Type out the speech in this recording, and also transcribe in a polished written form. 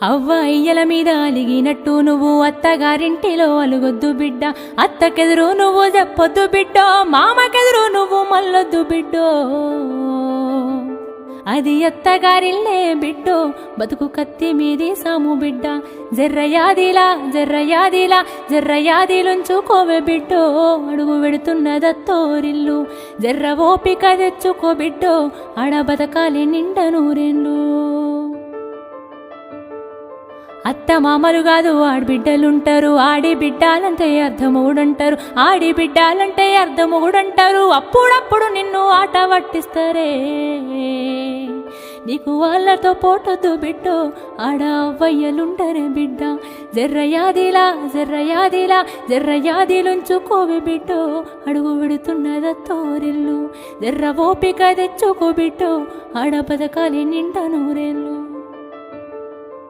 అవ్వ అయ్యల మీద అలిగినట్టు నువ్వు అత్తగారింటిలో అలుగొద్దు బిడ్డ, అత్తకెదురు నువ్వు చెప్పొద్దు బిడ్డో, మామకెదురు నువ్వు మల్లొద్దు బిడ్డో. అది అత్తగారిల్లే బిడ్డో, బతుకు కత్తి మీది సాము బిడ్డ. జర్రయాదిలా జర్రయాదిలా జర్రయాదిలుంచుకోవే బిడ్డో, అడుగు వెడుతున్నదత్తోరిల్లు. జర్ర ఓపిక తెచ్చుకో బిడ్డో, ఆడ బతకాలి నిండ నూరేళ్ళు. అత్త మామలు కాదు ఆడబిడ్డలుంటారు, ఆడి బిడ్డాలంటే అర్ధమూడంటారు, ఆడి బిడ్డాలంటే అర్ధమూడంటారు. అప్పుడప్పుడు నిన్ను ఆట పట్టిస్తారే, నీకు వాళ్ళతో పోటొద్దు బిడ్డో, ఆడ అవ్వయ్యలుండరే బిడ్డ. జర్రయాదిలా జర్రయాదిలా జర్రయాదిలుంచుకోవి బిడ్డో, అడుగు విడుతున్నదత్తోరిల్లు. జర్ర ఓపిక తెచ్చుకో బిడ్డో, ఆడ బతకాలి నిండ నూరేళ్ళు.